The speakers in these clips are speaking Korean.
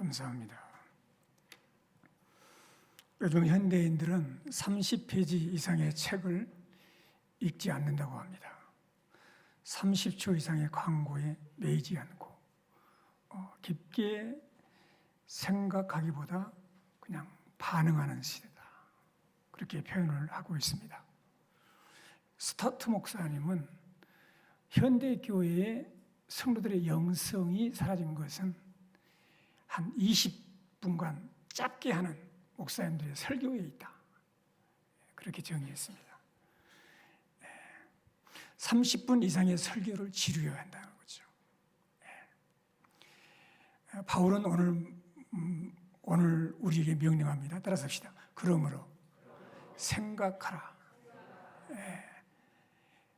감사합니다. 요즘 현대인들은 30페이지 이상의 책을 읽지 않는다고 합니다. 30초 이상의 광고에 매이지 않고 깊게 생각하기보다 그냥 반응하는 시대다, 그렇게 표현을 하고 있습니다. 스타트 목사님은 현대교회의 성도들의 영성이 사라진 것은 한 20분간 짧게 하는 목사님들의 설교에 있다, 그렇게 정의했습니다. 30분 이상의 설교를 지루해야 한다는 거죠. 바울은 오늘 우리에게 명령합니다. 따라서 합시다. 그러므로 생각하라.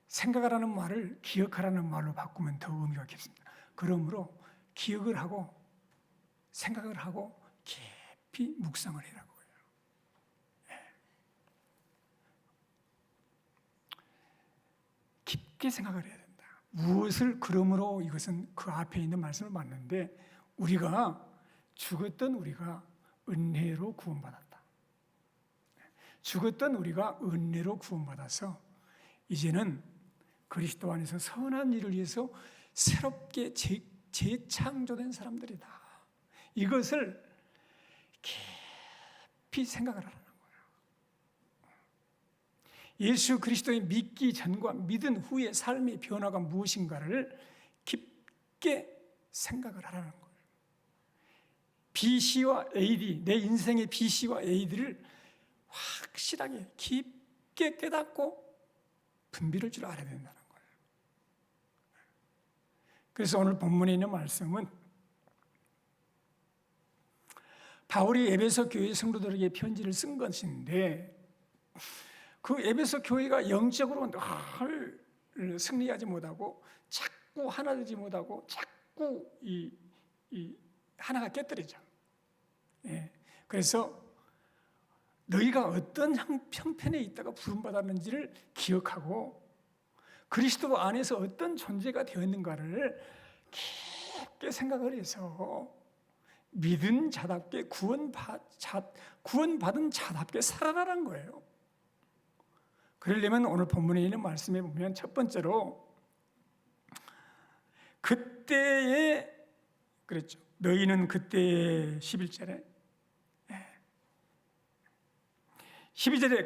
생각하라는 말을 기억하라는 말로 바꾸면 더 의미가 깊습니다. 그러므로 기억을 하고 생각을 하고 깊이 묵상을 해라고요. 깊게 생각을 해야 된다. 무엇을 그러므로, 이것은 그 앞에 있는 말씀을 맞는데, 우리가 죽었던 우리가 은혜로 구원받았다. 죽었던 우리가 은혜로 구원받아서 이제는 그리스도 안에서 선한 일을 위해서 새롭게 재창조된 사람들이다. 이것을 깊이 생각을 하라는 거예요. 예수 그리스도의 믿기 전과 믿은 후의 삶의 변화가 무엇인가를 깊게 생각을 하라는 거예요. BC와 AD, 내 인생의 BC와 AD를 확실하게 깊게 깨닫고 분별할 줄 알아야 된다는 거예요. 그래서 오늘 본문에 있는 말씀은 바울이 에베소 교회 성도들에게 편지를 쓴 것인데, 그 에베소 교회가 영적으로 늘 승리하지 못하고 자꾸 하나 되지 못하고 자꾸 하나가 깨뜨리죠. 그래서 너희가 어떤 형편에 있다가 부름받았는지를 기억하고 그리스도 안에서 어떤 존재가 되었는가를 깊게 생각을 해서 믿은 자답게 구원받은 자답게 살아라는 거예요. 그러려면 오늘 본문에 있는 말씀에 보면 첫 번째로 그때에 그랬죠. 너희는 그때의 11절에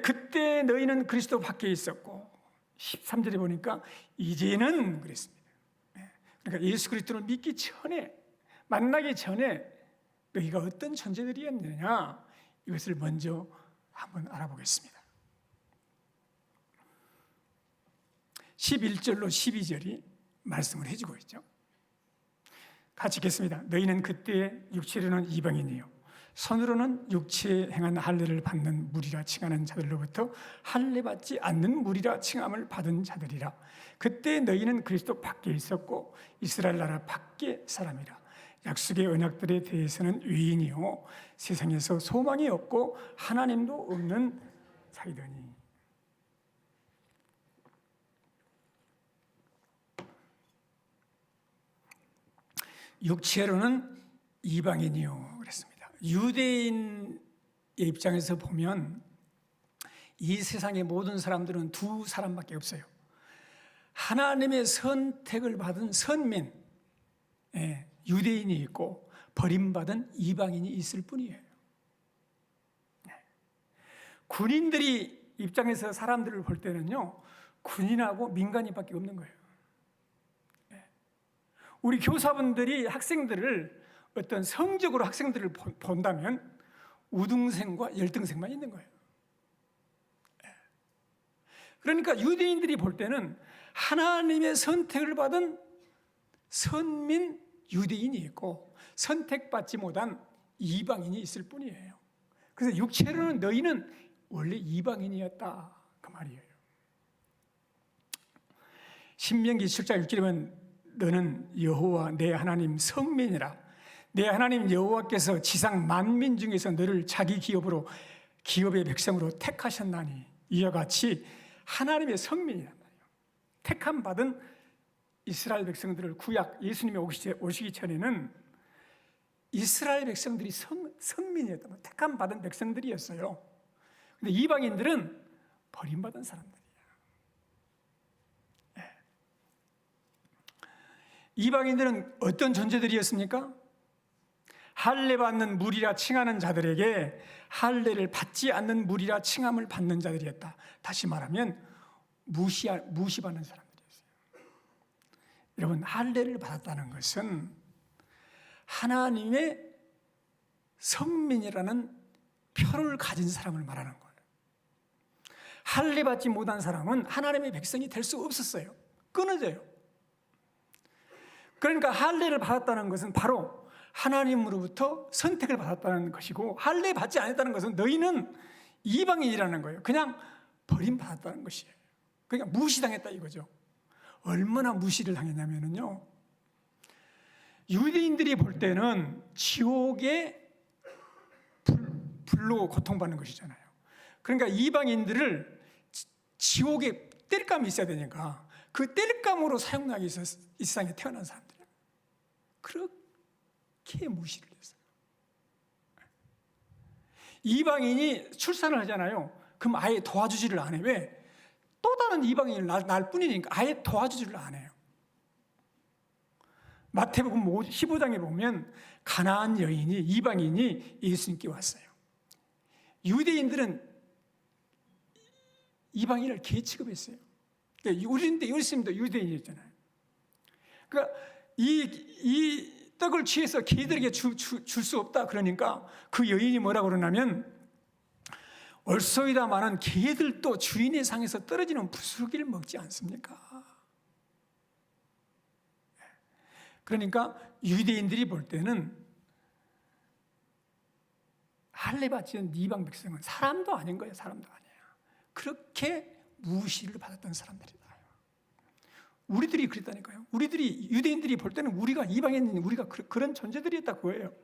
그때 너희는 그리스도 밖에 있었고, 13절에 보니까 이제는 그랬습니다. 그러니까 예수 그리스도를 믿기 전에, 만나기 전에 너희가 어떤 존재들이었느냐, 이것을 먼저 한번 알아보겠습니다. 11절로 12절이 말씀을 해주고 있죠. 같이 읽겠습니다. 너희는 그때 육체로는 이방인이요 손으로는 육체에 행한 할례를 받는 무리라 칭하는 자들로부터 할례받지 않는 무리라 칭함을 받은 자들이라. 그때 너희는 그리스도 밖에 있었고 이스라엘 나라 밖에 사람이라. 약속의 언약들에 대해서는 외인이요 세상에서 소망이 없고 하나님도 없는 자이더니. 육체로는 이방인이요 그랬습니다. 유대인의 입장에서 보면 이 세상의 모든 사람들은 두 사람밖에 없어요. 하나님의 선택을 받은 선민, 유대인이 있고 버림받은 이방인이 있을 뿐이에요. 군인들이 입장에서 사람들을 볼 때는요, 군인하고 민간인밖에 없는 거예요. 우리 교사분들이 학생들을 어떤 성적으로 학생들을 본다면 우등생과 열등생만 있는 거예요. 그러니까 유대인들이 볼 때는 하나님의 선택을 받은 선민 유대인이 있고 선택받지 못한 이방인이 있을 뿐이에요. 그래서 육체로는 너희는 원래 이방인이었다, 그 말이에요. 신명기 7장 6절에 보면 너는 여호와 내 하나님 성민이라. 내 하나님 여호와께서 지상 만민 중에서 너를 자기 기업의 백성으로 택하셨나니. 이와 같이 하나님의 성민이란 말이에요. 택함 받은 이스라엘 백성들을 구약 예수님이 오시기 전에는 이스라엘 백성들이 성민이었다. 택함 받은 백성들이었어요. 근데 이방인들은 버림받은 사람들이에요. 예. 이방인들은 어떤 존재들이었습니까? 할례 받는 무리라 칭하는 자들에게 할례를 받지 않는 무리라 칭함을 받는 자들이었다. 다시 말하면 무시받는 사람들이었어요. 여러분, 할례를 받았다는 것은 하나님의 성민이라는 표를 가진 사람을 말하는 거예요. 할례 받지 못한 사람은 하나님의 백성이 될 수 없었어요. 끊어져요. 그러니까 할례를 받았다는 것은 바로 하나님으로부터 선택을 받았다는 것이고, 할례 받지 않았다는 것은 너희는 이방인이라는 거예요. 그냥 버림받았다는 것이에요. 그러니까 무시당했다 이거죠. 얼마나 무시를 당했냐면요, 유대인들이 볼 때는 지옥의 불로 고통받는 것이잖아요. 그러니까 이방인들을 지옥에 땔감이 있어야 되니까 그 땔감으로 사용하기 위해서 이 세상에 태어난 사람들이에요. 그렇게 무시를 했어요. 이방인이 출산을 하잖아요. 그럼 아예 도와주지를 안 해요. 왜? 또 다른 이방인을 낳을 뿐이니까 아예 도와주지를 안 해요. 마태복음 15장에 보면 가나안 여인이, 이방인이 예수님께 왔어요. 유대인들은 이방인을 개 취급했어요. 그러니까 우리인데 예수님도 유대인이었잖아요. 그러니까 이 떡을 취해서 개들에게 줄 수 없다 그러니까 그 여인이 뭐라고 그러냐면, 얼소이다마는 개들도 주인의 상에서 떨어지는 부스러기를 먹지 않습니까? 그러니까 유대인들이 볼 때는 할례 받지 않은 이방 백성은 사람도 아닌 거예요. 사람도 아니에요. 그렇게 무시를 받았던 사람들이다. 우리들이 그랬다니까요. 우리들이, 유대인들이 볼 때는 우리가 이방인인 우리가 그런 존재들이었다 그거예요.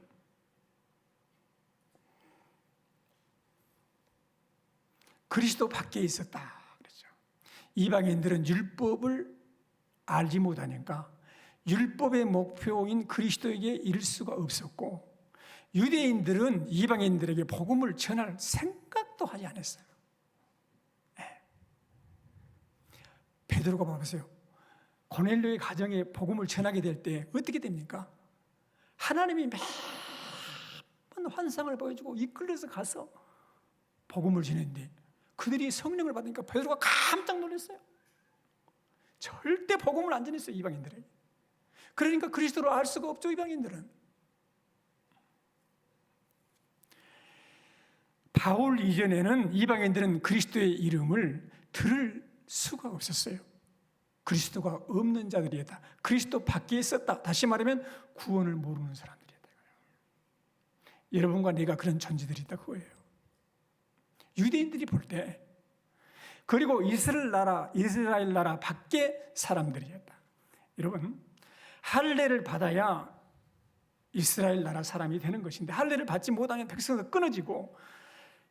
그리스도 밖에 있었다 그랬죠. 이방인들은 율법을 알지 못하니까 율법의 목표인 그리스도에게 이를 수가 없었고, 유대인들은 이방인들에게 복음을 전할 생각도 하지 않았어요. 네. 베드로가 봐보세요. 고넬료의 가정에 복음을 전하게 될 때 어떻게 됩니까? 하나님이 매번 환상을 보여주고 이끌려서 가서 복음을 전했는데, 그들이 성령을 받으니까 베드로가 깜짝 놀랐어요. 절대 복음을 안 전했어요, 이방인들에게. 그러니까 그리스도를 알 수가 없죠, 이방인들은. 바울 이전에는 이방인들은 그리스도의 이름을 들을 수가 없었어요. 그리스도가 없는 자들이었다. 그리스도 밖에 있었다. 다시 말하면 구원을 모르는 사람들이었다. 여러분과 내가 그런 존재들이다 그거예요. 유대인들이 볼 때, 그리고 이스라엘 나라 밖에 사람들이었다. 여러분, 할례를 받아야 이스라엘 나라 사람이 되는 것인데, 할례를 받지 못하면 백성에서 끊어지고,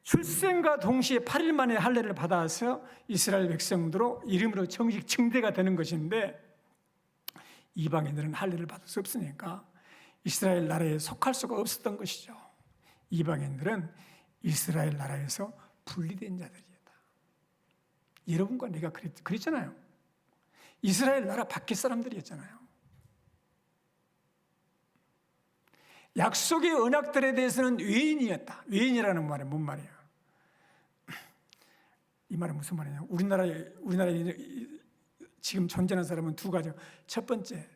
출생과 동시에 8일 만에 할례를 받아서 이스라엘 백성으로 이름으로 정식 증대가 되는 것인데, 이방인들은 할례를 받을 수 없으니까 이스라엘 나라에 속할 수가 없었던 것이죠. 이방인들은 이스라엘 나라에서 분리된 자들이었다. 여러분과 내가 그랬잖아요. 이스라엘 나라 밖의 사람들이었잖아요. 약속의 언약들에 대해서는 외인이었다. 외인이라는 말은 뭔 말이야? 이 말은 무슨 말이냐? 우리나라에 지금 존재하는 사람은 두 가지. 첫 번째,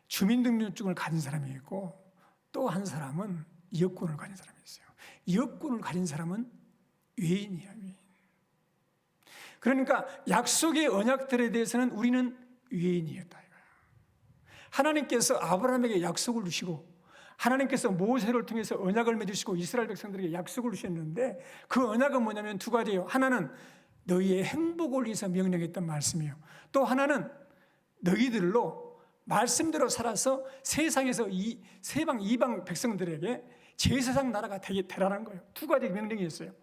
주민등록증을 가진 사람이 있고, 또 한 사람은 여권을 가진 사람이 있어요. 여권을 가진 사람은 외인이야, 외인. 그러니까 약속의 언약들에 대해서는 우리는 외인이었다 이거야. 하나님께서 아브라함에게 약속을 주시고, 하나님께서 모세를 통해서 언약을 맺으시고 이스라엘 백성들에게 약속을 주셨는데, 그 언약은 뭐냐면 두 가지예요. 하나는 너희의 행복을 위해서 명령했던 말씀이요, 또 하나는 너희들로 말씀대로 살아서 세상에서 이 세방 이방 백성들에게 제사장 나라가 되라는 거예요. 두 가지 명령이었어요.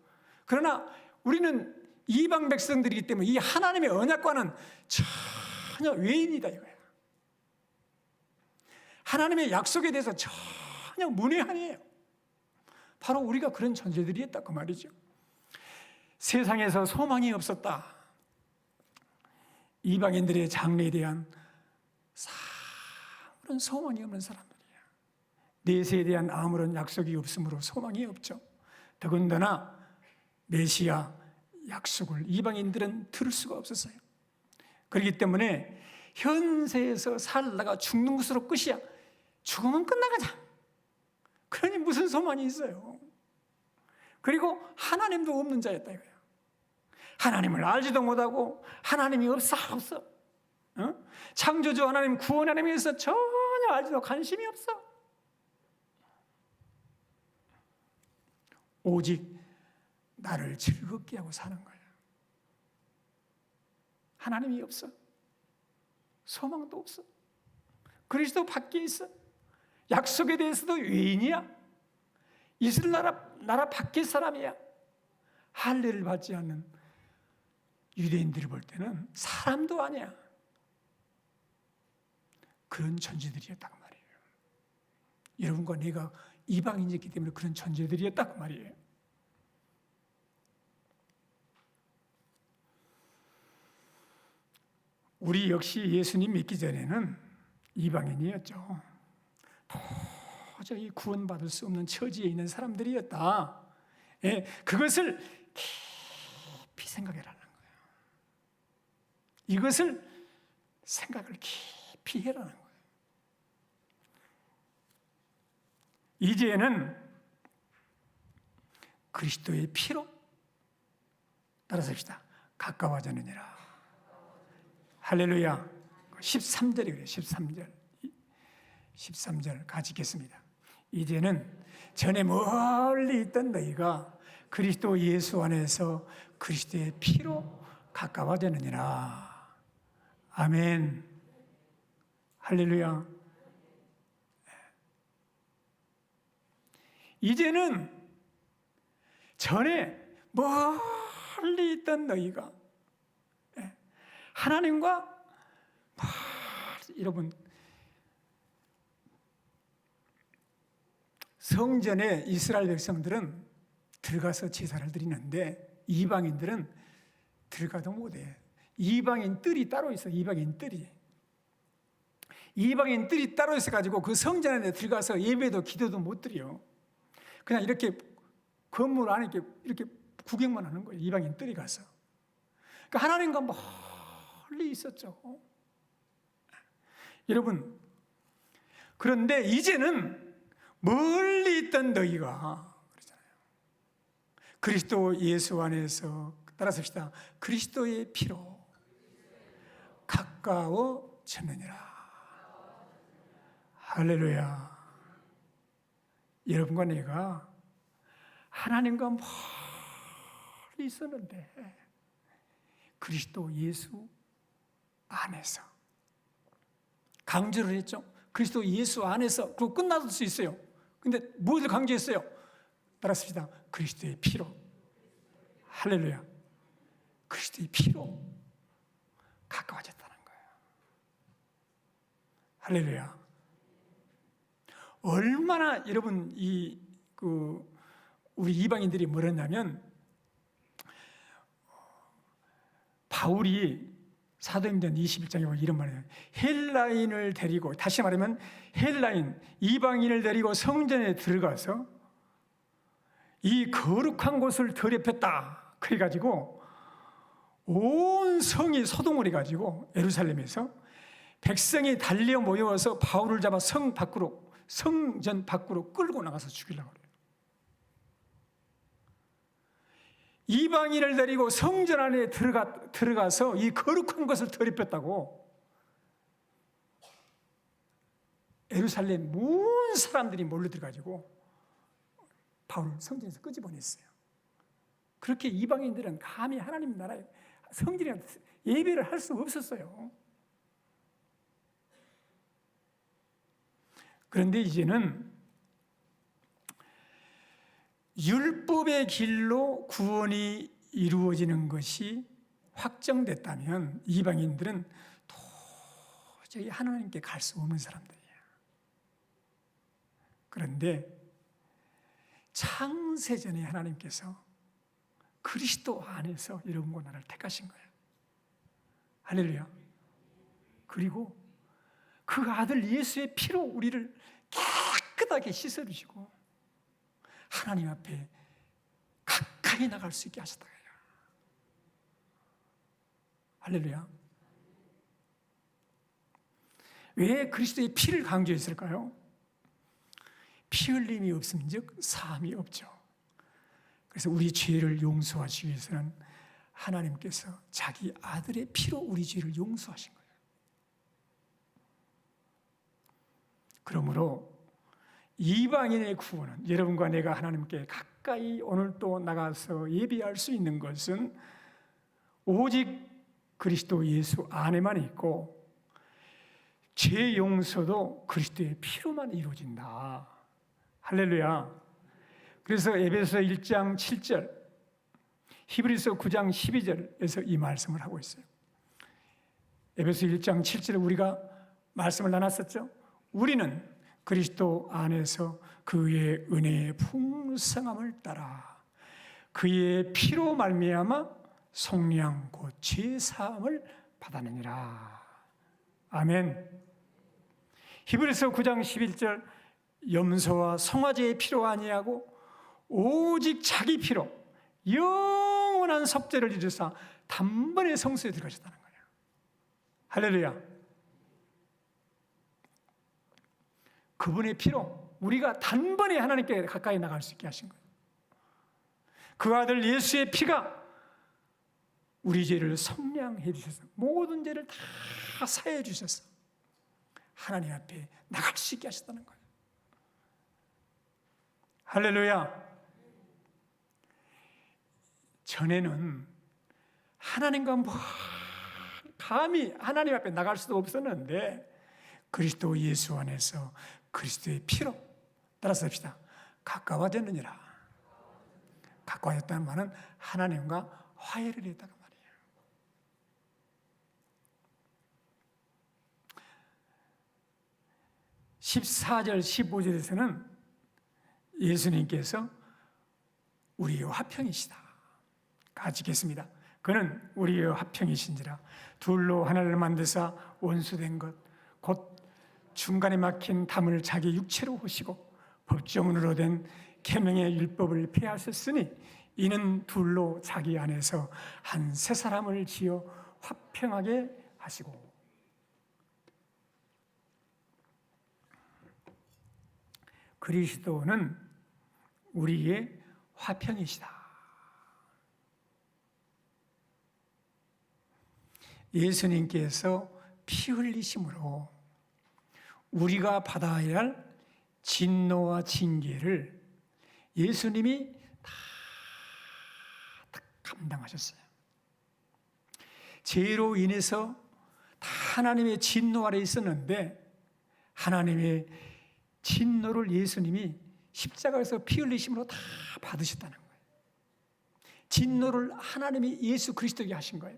그러나 우리는 이방 백성들이기 때문에 이 하나님의 언약과는 전혀 외인이다 이거예요. 하나님의 약속에 대해서 전혀 전혀 문외한이에요. 바로 우리가 그런 존재들이었다 그 말이죠. 세상에서 소망이 없었다. 이방인들의 장래에 대한 아무런 소망이 없는 사람들이야. 내세에 대한 아무런 약속이 없으므로 소망이 없죠. 더군다나 메시아 약속을 이방인들은 들을 수가 없었어요. 그렇기 때문에 현세에서 살다가 죽는 것으로 끝이야. 죽으면 끝나가자. 그러니 무슨 소망이 있어요? 그리고 하나님도 없는 자였다 이거야. 하나님을 알지도 못하고 하나님이 없어. 창조주 하나님, 구원 하나님에 대해서 전혀 알지도 관심이 없어. 오직 나를 즐겁게 하고 사는 거야. 하나님이 없어. 소망도 없어. 그리스도 밖에 있어. 약속에 대해서도 외인이야. 이스라엘 나라 밖의 사람이야. 할례를 받지 않는 유대인들이 볼 때는 사람도 아니야. 그런 존재들이었다고 말이에요. 여러분과 내가 이방인이었기 때문에 그런 존재들이었다고 말이에요. 우리 역시 예수님 믿기 전에는 이방인이었죠. 도저히 구원받을 수 없는 처지에 있는 사람들이었다. 예, 그것을 깊이 생각해라는 거예요. 이것을 생각을 깊이 해라는 거예요. 이제는 그리스도의 피로 따라서 합시다. 가까워졌느니라. 할렐루야. 13절이에요. 13절 같이 읽겠습니다. 이제는 전에 멀리 있던 너희가 그리스도 예수 안에서 그리스도의 피로 가까워졌느니라. 아멘. 할렐루야. 이제는 전에 멀리 있던 너희가 하나님과 여러분 성전에 이스라엘 백성들은 들어가서 제사를 드리는데 이방인들은 들어가도 못해. 이방인 뜰이 따로 있어. 이방인 뜰이 따로 있어가지고 그 성전 안에 들어가서 예배도 기도도 못 드려. 그냥 이렇게 건물 안에 이렇게 구경만 하는 거예요. 이방인 뜰이 가서. 그러니까 하나님과 멀리 있었죠. 여러분, 그런데 이제는 멀리 있던 너희가 그러잖아요. 그리스도 예수 안에서 따라서 합시다. 그리스도의 피로 가까워졌느니라. 할렐루야. 여러분과 내가 하나님과 멀리 있었는데 그리스도 예수 안에서 강조를 했죠. 그리스도 예수 안에서. 그리고 끝나도 수 있어요. 근데 무엇을 강조했어요? 따라합시다. 그리스도의 피로. 할렐루야. 그리스도의 피로 가까워졌다는 거예요. 할렐루야. 얼마나 여러분 우리 이방인들이 뭐랬냐면 바울이 사도행전 21장에 보면 이런 말이에요. 헬라인을 데리고, 다시 말하면 헬라인, 이방인을 데리고 성전에 들어가서 이 거룩한 곳을 더럽혔다. 그래가지고 온 성이 소동을 해가지고 예루살렘에서 백성이 달려 모여서 바울을 잡아 성전 밖으로 끌고 나가서 죽이려고 그래요. 이방인을 데리고 성전 안에 들어가서 이 거룩한 것을 더럽혔다고 예루살렘 모든 사람들이 몰려들어가지고 바울을 성전에서 끄집어냈어요. 그렇게 이방인들은 감히 하나님 나라에 성전에 예배를 할 수 없었어요. 그런데 이제는 율법의 길로 구원이 이루어지는 것이 확정됐다면 이방인들은 도저히 하나님께 갈 수 없는 사람들이에요. 그런데 창세전에 하나님께서 그리스도 안에서 여러분과 나를 택하신 거예요. 할렐루야. 그리고 그 아들 예수의 피로 우리를 깨끗하게 씻어주시고 하나님 앞에 가까이 나갈 수 있게 하셨다. 할렐루야. 왜 그리스도의 피를 강조했을까요? 피 흘림이 없음즉 사함이 없죠. 그래서 우리 죄를 용서하시기 위해서는 하나님께서 자기 아들의 피로 우리 죄를 용서하신 거예요. 그러므로 이방인의 구원은 여러분과 내가 하나님께 가까이 오늘도 나가서 예배할 수 있는 것은 오직 그리스도 예수 안에만 있고 죄 용서도 그리스도의 피로만 이루어진다. 할렐루야. 그래서 에베소 1장 7절, 히브리서 9장 12절에서 이 말씀을 하고 있어요. 에베소 1장 7절에 우리가 말씀을 나눴었죠. 우리는 그리스도 안에서 그의 은혜의 풍성함을 따라 그의 피로 말미암아 속량 곧 죄 사함을 받았느니라. 아멘. 히브리서 9장 11절 염소와 송아지의 피로 아니하고 오직 자기 피로 영원한 속죄를 이루사 단번에 성소에 들어가셨다는 거예요. 할렐루야. 그분의 피로 우리가 단번에 하나님께 가까이 나갈 수 있게 하신 거예요. 그 아들 예수의 피가 우리 죄를 속량해 주셔서 모든 죄를 다 사해 주셔서 하나님 앞에 나갈 수 있게 하셨다는 거예요. 할렐루야. 전에는 하나님과 감히 하나님 앞에 나갈 수도 없었는데 그리스도 예수 안에서 그리스도의 피로 따라서 합시다. 가까워졌느니라. 가까워졌다는 말은 하나님과 화해를 했다는 말이에요. 14절 15절에서는 예수님께서 우리의 화평이시다. 같이 읽겠습니다. 그는 우리의 화평이신지라 둘로 하나를 만드사 원수된 것 곧 중간에 막힌 담을 자기 육체로 오시고 법조문으로 된 계명의 율법을 폐하셨으니 이는 둘로 자기 안에서 한 세 사람을 지어 화평하게 하시고. 그리스도는 우리의 화평이시다. 예수님께서 피 흘리심으로 우리가 받아야 할 진노와 징계를 예수님이 다 감당하셨어요. 죄로 인해서 다 하나님의 진노 아래 있었는데 하나님의 진노를 예수님이 십자가에서 피 흘리심으로 다 받으셨다는 거예요. 진노를 하나님이 예수 그리스도에게 하신 거예요.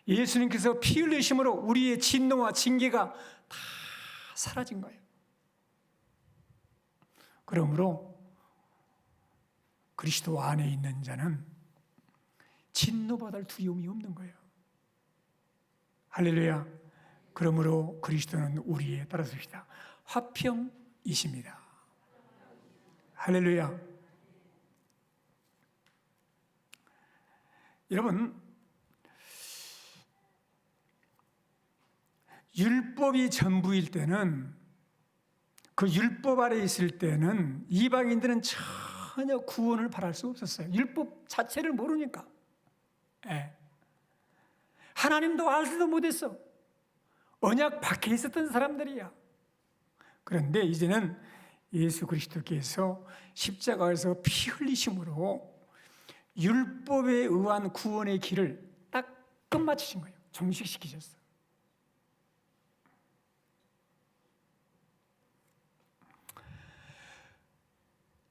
예수님께서 피 흘리심으로 우리의 진노와 징계가 다 사라진 거예요. 그러므로 그리스도 안에 있는 자는 진노받을 두려움이 없는 거예요. 할렐루야. 그러므로 그리스도는 우리의 따라서 합시다. 화평이십니다. 할렐루야. 여러분, 율법이 전부일 때는 그 율법 아래 있을 때는 이방인들은 전혀 구원을 바랄 수 없었어요. 율법 자체를 모르니까. 하나님도 알지도 못했어. 언약 밖에 있었던 사람들이야. 그런데 이제는 예수 그리스도께서 십자가에서 피 흘리심으로 율법에 의한 구원의 길을 딱 끝마치신 거예요. 종식시키셨어.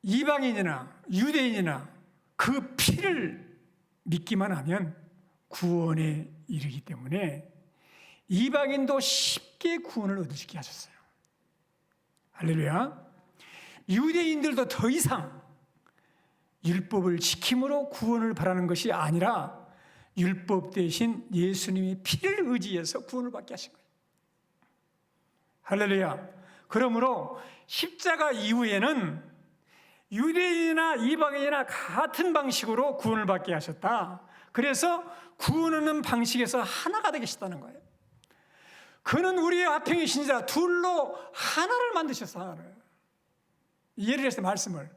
이방인이나 유대인이나 그 피를 믿기만 하면 구원에 이르기 때문에 이방인도 쉽게 구원을 얻을 수 있게 하셨어요. 할렐루야. 유대인들도 더 이상 율법을 지킴으로 구원을 바라는 것이 아니라 율법 대신 예수님의 피를 의지해서 구원을 받게 하신 거예요. 할렐루야. 그러므로 십자가 이후에는 유대인이나 이방인이나 같은 방식으로 구원을 받게 하셨다. 그래서 구원하는 방식에서 하나가 되겠다는 거예요. 그는 우리의 화평이신 자 둘로 하나를 만드셨어. 하나를. 예를 들어서 말씀을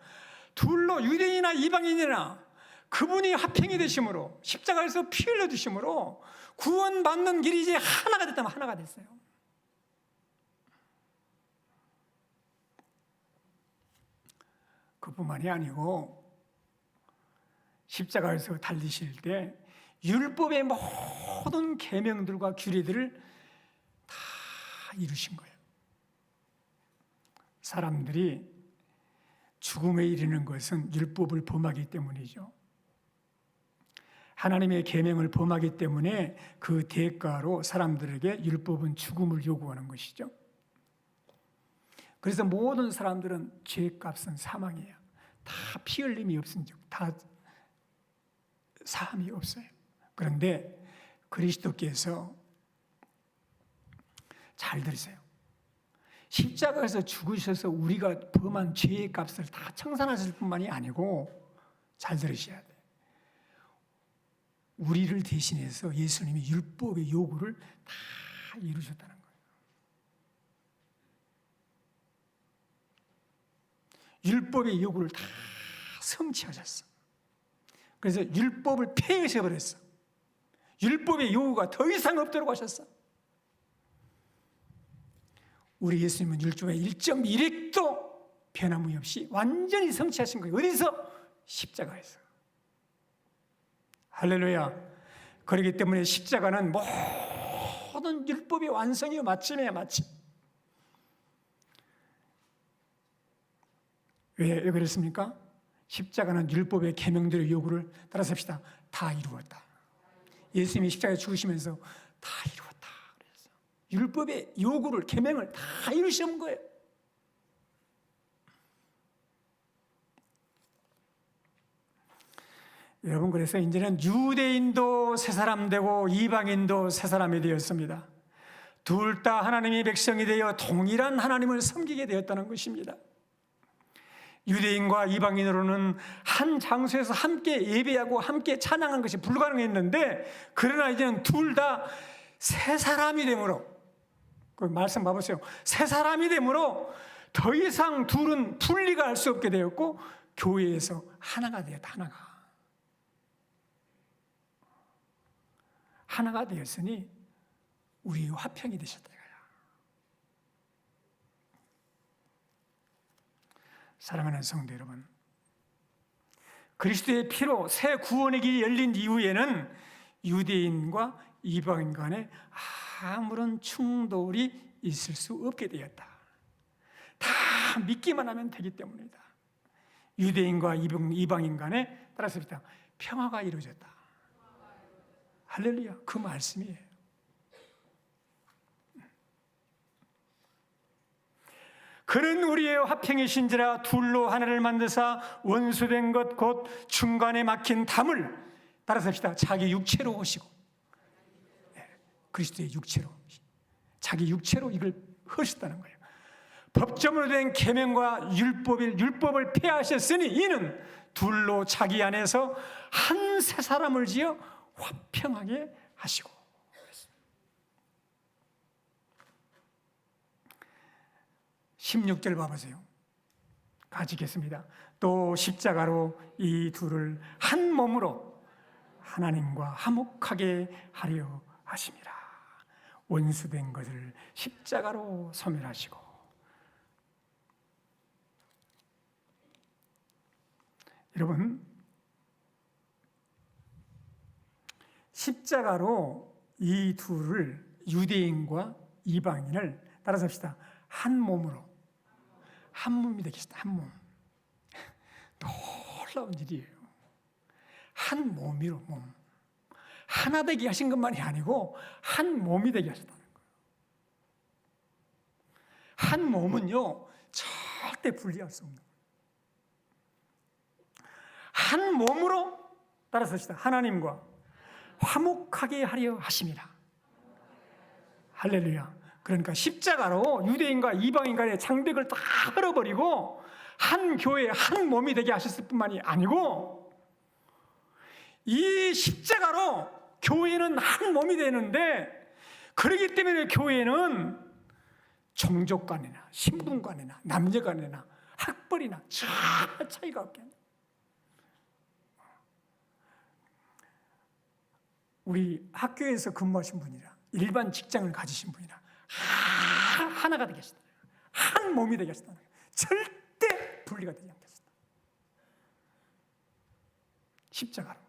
둘로 유대인이나 이방인이나 그분이 화평이 되심으로 십자가에서 피 흘려 주심으로 구원받는 길이 이제 하나가 됐다면 하나가 됐어요. 그뿐만이 아니고 십자가에서 달리실 때 율법의 모든 계명들과 규례들을 다 이루신 거예요. 사람들이 죽음에 이르는 것은 율법을 범하기 때문이죠. 하나님의 계명을 범하기 때문에 그 대가로 사람들에게 율법은 죽음을 요구하는 것이죠. 그래서 모든 사람들은 죄값은 사망이에요. 다 피 흘림이 없은 즉 다 사함이 없어요. 그런데 그리스도께서 잘 들으세요. 십자가에서 죽으셔서 우리가 범한 죄의 값을 다 청산하실 뿐만이 아니고 잘 들으셔야 돼요. 우리를 대신해서 예수님이 율법의 요구를 다 이루셨다는 거예요. 율법의 요구를 다 성취하셨어. 그래서 율법을 폐해셔버렸어. 율법의 요구가 더 이상 없도록 하셨어. 우리 예수님은 율법의 1.1획도 변함이 없이 완전히 성취하신 거예요. 어디서? 십자가에서. 할렐루야. 그렇기 때문에 십자가는 모든 율법의 완성이요 마침이에요. 마침. 왜 그랬습니까? 십자가는 율법의 계명들의 요구를 따라서 합시다. 다 이루었다. 예수님이 십자가에 죽으시면서 다 이루었다. 그래서 율법의 요구를 계명을 다 이루신 거예요. 여러분, 그래서 이제는 유대인도 새 사람 되고 이방인도 새 사람이 되었습니다. 둘 다 하나님의 백성이 되어 동일한 하나님을 섬기게 되었다는 것입니다. 유대인과 이방인으로는 한 장소에서 함께 예배하고 함께 찬양하는 것이 불가능했는데, 그러나 이제는 둘 다 새 사람이 되므로, 그 말씀 봐보세요. 새 사람이 되므로 더 이상 둘은 분리가 할 수 없게 되었고 교회에서 하나가 되었다. 하나가 되었으니 우리의 화평이 되셨다. 사랑하는 성도 여러분, 그리스도의 피로 새 구원의 길이 열린 이후에는 유대인과 이방인 간에 아무런 충돌이 있을 수 없게 되었다. 다 믿기만 하면 되기 때문이다. 유대인과 이방인 간에 따라서 평화가 이루어졌다. 할렐루야. 그 말씀이에요. 그는 우리의 화평이신지라 둘로 하나를 만드사 원수된 것 곧 중간에 막힌 담을, 따라서 합시다. 자기 육체로 오시고, 그리스도의 육체로, 자기 육체로 이걸 하셨다는 거예요. 법정으로 된 계명과 율법을 폐하셨으니 이는 둘로 자기 안에서 한 새 사람을 지어 화평하게 하시고. 16절 봐보세요. 같이 읽겠습니다. 또 십자가로 이 둘을 한 몸으로 하나님과 화목하게 하려 하심이라. 원수된 것을 십자가로 소멸하시고. 여러분, 십자가로 이 둘을, 유대인과 이방인을 따라서 합시다. 한 몸으로, 한 몸이 되겠습니다. 한 몸. 놀라운 일이에요. 한 몸이로 몸. 하나 되게 하신 것만이 아니고 한 몸이 되게 하셨다는 거예요. 한 몸은요, 절대 분리할 수 없는 거예요. 한 몸으로, 따라서 합시다. 하나님과 화목하게 하려 하심이라. 할렐루야. 그러니까 십자가로 유대인과 이방인 간의 장벽을 다 헐어버리고 한 교회, 한 몸이 되게 하셨을 뿐만이 아니고, 이 십자가로 교회는 한 몸이 되는데, 그렇기 때문에 교회는 종족 간이나 신분 간이나 남녀 간이나 학벌이나 전혀 차이가 없게 합니다. 우리 학교에서 근무하신 분이라, 일반 직장을 가지신 분이라 하나가 되겠습니다. 한 몸이 되겠습니다. 절대 분리가 되지 않겠습니다. 십자가로.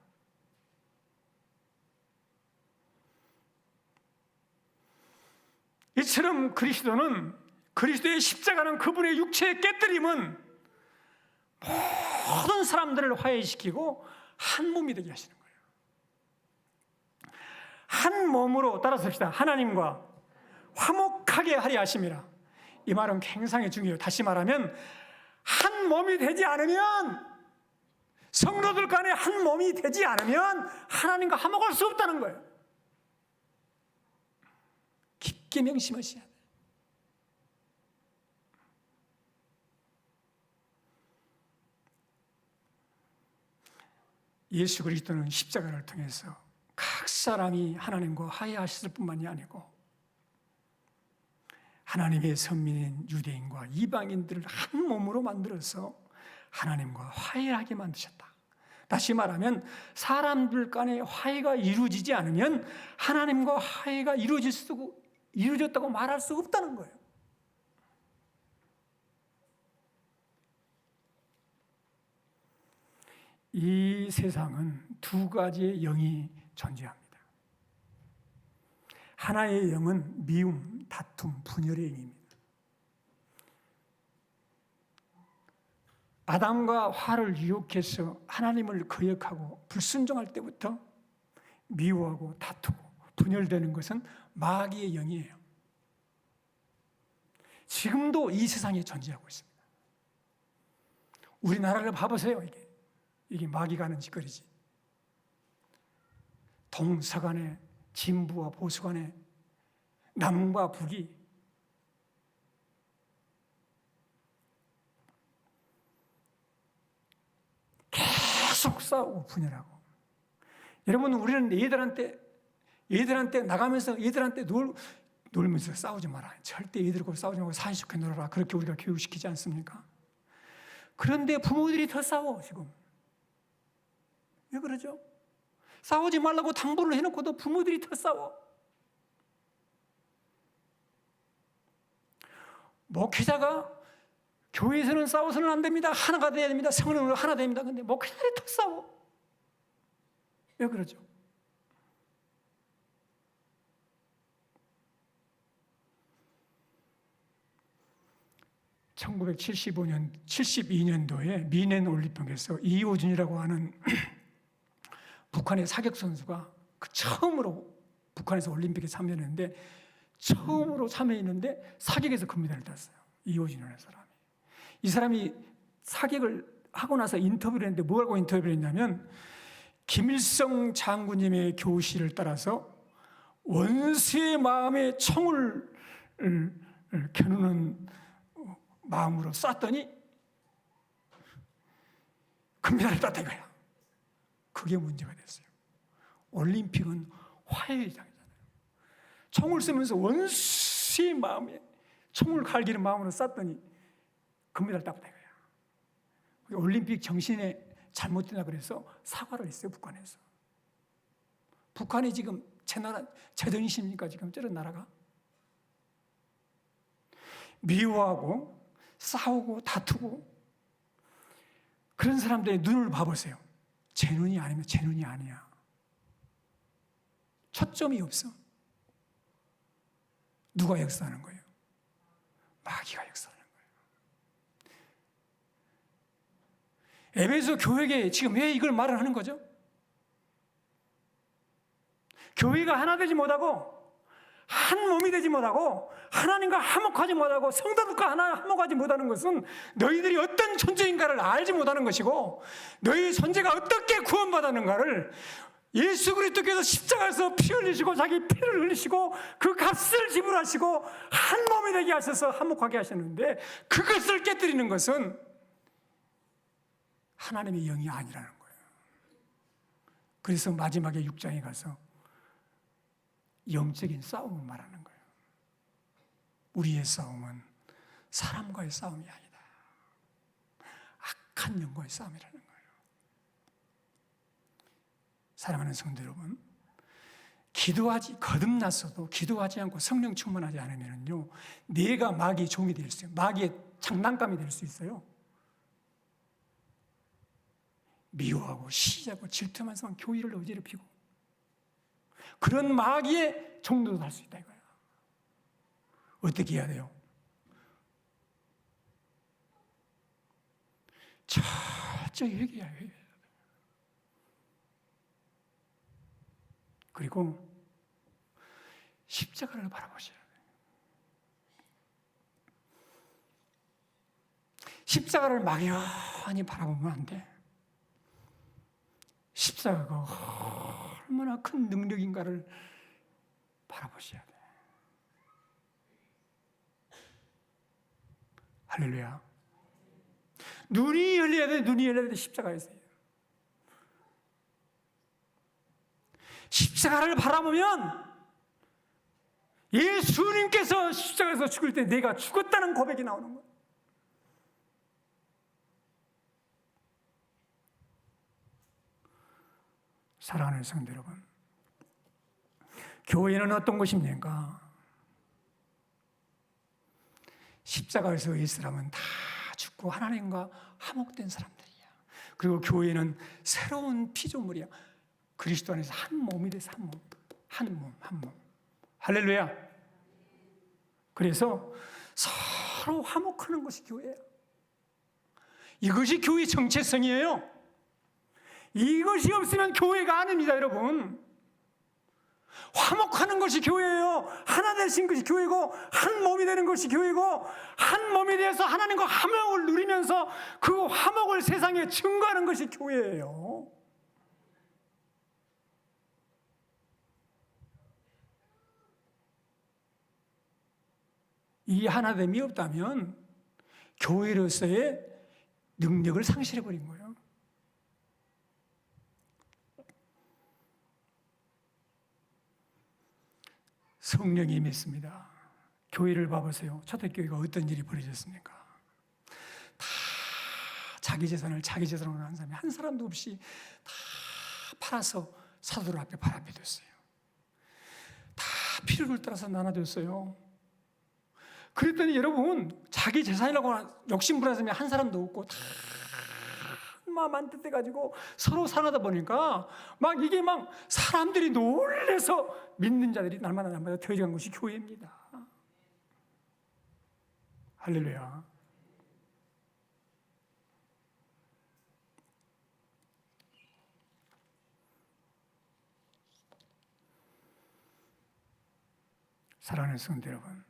이처럼 그리스도의 십자가는, 그분의 육체의 깨뜨림은 모든 사람들을 화해시키고 한 몸이 되게 하시는 거예요. 한 몸으로, 따라서 합시다. 하나님과 화목하게 하려 하심이라. 이 말은 굉장히 중요해요. 다시 말하면 한 몸이 되지 않으면, 성도들 간에 한 몸이 되지 않으면 하나님과 화목할 수 없다는 거예요. 깊게 명심하셔야 돼요. 예수 그리스도는 십자가를 통해서 각 사람이 하나님과 화해하셨을 뿐만이 아니고, 하나님의 선민인 유대인과 이방인들을 한 몸으로 만들어서 하나님과 화해하게 만드셨다. 다시 말하면 사람들 간의 화해가 이루어지지 않으면 하나님과 화해가 이루어졌다고 말할 수 없다는 거예요. 이 세상은 두 가지의 영이 존재합니다. 하나의 영은 미움, 다툼, 분열의 영입니다. 아담과 하와를 유혹해서 하나님을 거역하고 불순종할 때부터 미워하고 다투고 분열되는 것은 마귀의 영이에요. 지금도 이 세상에 존재하고 있습니다. 우리나라를 봐보세요. 이게 마귀가 하는 짓거리지. 동서간에, 진부와 보수간에, 남과 북이 계속 싸우고 분열하고. 여러분, 우리는 얘들한테 나가면서 얘들한테 놀면서 싸우지 마라. 절대 얘들하고 싸우지 말고 사이좋게 놀아라. 그렇게 우리가 교육시키지 않습니까? 그런데 부모들이 더 싸워 지금. 왜 그러죠? 싸우지 말라고 당부를 해놓고도 부모들이 더 싸워. 목회자가 교회에서는 싸워서는 안 됩니다. 하나가 돼야 됩니다. 성령으로 하나 됩니다. 근데 목회자들이 더 싸워. 왜 그러죠? (1972년도에) 미넨 올림픽에서 이호준이라고 하는 북한의 사격 선수가 처음으로 북한에서 올림픽에 참여했는데, 처음으로 참여했는데 사격에서 금메달을 땄어요. 이호준이라는 사람이. 이 사람이 사격을 하고 나서 인터뷰를 했는데, 뭐라고 인터뷰를 했냐면, 김일성 장군님의 교시를 따라서 원수의 마음에 총을 겨누는 마음으로 쐈더니 금메달을 땄다 이거야. 그게 문제가 됐어요. 올림픽은 화해의 장이잖아요. 총을 쏘면서 원수의 마음에 총을 갈기는 마음으로 쐈더니 금메달을 땄다 이거야. 올림픽 정신에 잘못됐다 그래서 사과를 했어요, 북한에서. 북한이 지금 제정신입니까? 지금 저런 나라가? 미워하고 싸우고 다투고 그런 사람들의 눈을 봐보세요. 제 눈이 아니면 제 눈이 아니야. 초점이 없어. 누가 역사하는 거예요? 마귀가 역사하는 거예요. 에베소 교회에 지금 왜 이걸 말을 하는 거죠? 교회가 하나 되지 못하고 한 몸이 되지 못하고 하나님과 화목하지 못하고 성도들과 하나 화목하지 못하는 것은 너희들이 어떤 존재인가를 알지 못하는 것이고 너희 존재가 어떻게 구원받았는가를 예수 그리스도께서 십자가에서 피 흘리시고 자기 피를 흘리시고 그 값을 지불하시고 한 몸이 되게 하셔서 화목하게 하셨는데 그것을 깨뜨리는 것은 하나님의 영이 아니라는 거예요. 그래서 마지막에 6장에 가서 영적인 싸움을 말하는 거예요. 우리의 싸움은 사람과의 싸움이 아니다. 악한 영과의 싸움이라는 거예요. 사랑하는 성도 여러분, 거듭났어도 기도하지 않고 성령 충만하지 않으면요, 내가 마귀의 종이 될 수 있어요. 마귀의 장난감이 될 수 있어요. 미워하고 시기하고 질투만 하면 교회를 어지럽히고 그런 마귀의 종로도 할 수 있다 이거야. 어떻게 해야 돼요? 철저히 회개해야 해요. 그리고 십자가를 바라보셔야 돼요. 십자가를 막연히 바라보면 안 돼. 십자가가 얼마나 큰 능력인가를 바라보셔야 돼. 할렐루야. 눈이 열려야 돼. 눈이 열려야 돼. 십자가에서. 십자가를 바라보면 예수님께서 십자가에서 죽을 때 내가 죽었다는 고백이 나오는 거예요. 사랑하는 성도 여러분, 교회는 어떤 곳입니까? 십자가에서 이 사람은 다 죽고 하나님과 화목된 사람들이야. 그리고 교회는 새로운 피조물이야. 그리스도 안에서 한 몸이 돼서 한 몸. 할렐루야. 그래서 서로 화목하는 것이 교회예요. 이것이 교회의 정체성이에요. 이것이 없으면 교회가 아닙니다, 여러분. 화목하는 것이 교회예요. 하나 되신 것이 교회고 한 몸이 되는 것이 교회고 한 몸이 되어서 하나님과 화목을 누리면서 그 화목을 세상에 증거하는 것이 교회예요. 이 하나됨이 없다면 교회로서의 능력을 상실해버린 거예요. 성령이 임했습니다. 교회를 봐보세요. 초대교회가 어떤 일이 벌어졌습니까? 다 자기 재산으로 하는 사람이 한 사람도 없이 다 팔아서 사도들 앞에 발 앞에 뒀어요. 다 필요를 따라서 나눠줬어요. 그랬더니 여러분, 자기 재산이라고 욕심부리는 사람이 한 사람도 없고 다 마음만 뜻해가지고 서로 사나다 보니까 이게 사람들이 놀래서 믿는 자들이 날마다 더 들어간 것이 교회입니다. 할렐루야. 사랑하는 성도 여러분,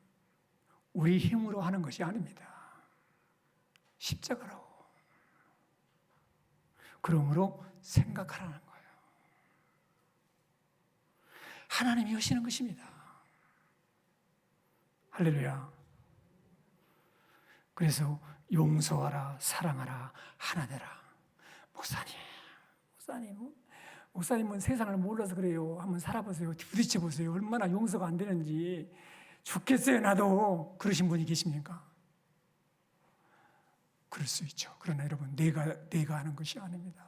우리 힘으로 하는 것이 아닙니다. 십자가로. 그러므로 생각하라는 거예요. 하나님이 하시는 것입니다. 할렐루야. 그래서 용서하라, 사랑하라, 하나 되라. 목사님은 세상을 몰라서 그래요. 한번 살아보세요. 부딪혀 보세요. 얼마나 용서가 안 되는지. 죽겠어요, 나도. 그러신 분이 계십니까? 그럴 수 있죠. 그러나 여러분, 내가 하는 것이 아닙니다.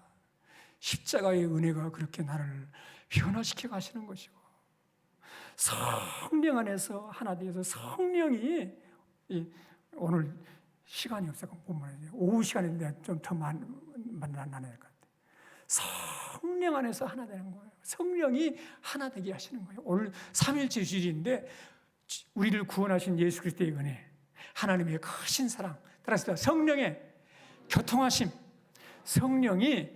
십자가의 은혜가 그렇게 나를 변화시켜 가시는 것이고, 성령 안에서 하나 되어서 성령이, 오늘 시간이 없어서 오후 시간에 내가 좀 더 만나야 될 것 같아요. 성령 안에서 하나 되는 거예요. 성령이 하나 되게 하시는 거예요. 오늘 3일째 주일인데 우리를 구원하신 예수 그리스도의 은혜, 하나님의 크신 사랑, 따라서 성령의 교통하심, 성령이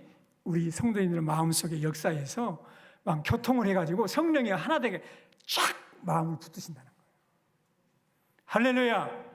우리 성도인들 마음속에 역사해서 막 교통을 해가지고 성령이 하나 되게 쫙 마음을 붙드신다는 거예요. 할렐루야.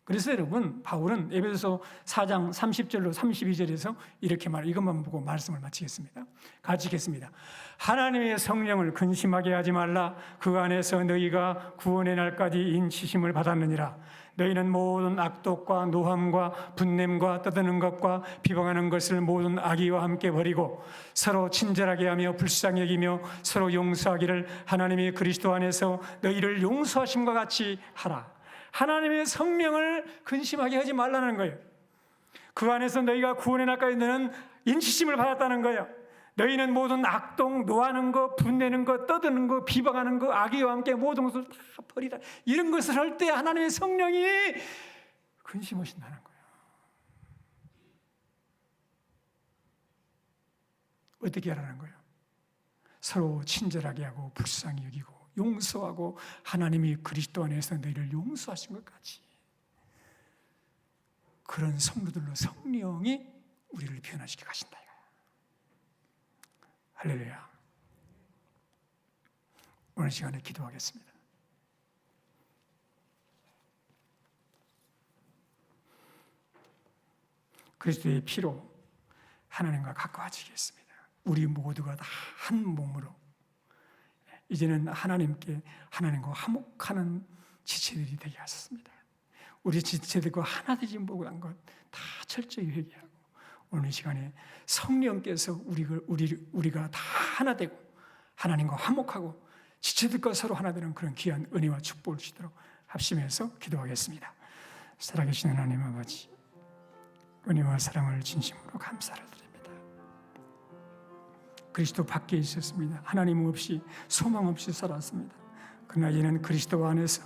그래서 여러분, 바울은 에베소서 4장 30절로 32절에서 이렇게 이것만 보고 말씀을 마치겠습니다. 같이 읽겠습니다. 하나님의 성령을 근심하게 하지 말라. 그 안에서 너희가 구원의 날까지 인치심을 받았느니라. 너희는 모든 악독과 노함과 분냄과 떠드는 것과 비방하는 것을 모든 악의와 함께 버리고 서로 친절하게 하며 불쌍히 여기며 서로 용서하기를 하나님이 그리스도 안에서 너희를 용서하심과 같이 하라. 하나님의 성령을 근심하게 하지 말라는 거예요. 그 안에서 너희가 구원의 날까지 너는 인치심을 받았다는 거예요. 너희는 모든 악동, 노하는 거, 분내는 거, 떠드는 거, 비방하는 거, 악의와 함께 모든 것을 다 버리라. 이런 것을 할 때 하나님의 성령이 근심하신다는 거예요. 어떻게 하라는 거예요? 서로 친절하게 하고 불쌍히 여기고 용서하고 하나님이 그리스도 안에서 너희를 용서하신 것 같이 그런 성도들로 성령이 우리를 변화시켜 가신다. 할렐루야. 오늘 시간에 기도하겠습니다. 그리스도의 피로 하나님과 가까워지겠습니다. 우리 모두가 다 한 몸으로 이제는 하나님과 화목하는 지체들이 되게 하셨습니다. 우리 지체들과 하나 되지 못한 것 다 철저히 회개하고 오늘 시간에 성령께서 우리가 다 하나 되고 하나님과 화목하고 지체들과 서로 하나 되는 그런 귀한 은혜와 축복을 주시도록 합심해서 기도하겠습니다. 살아계신 하나님 아버지, 은혜와 사랑을 진심으로 감사를 드립니다. 그리스도 밖에 있었습니다. 하나님 없이 소망 없이 살았습니다. 그러나 이제는 그리스도 안에서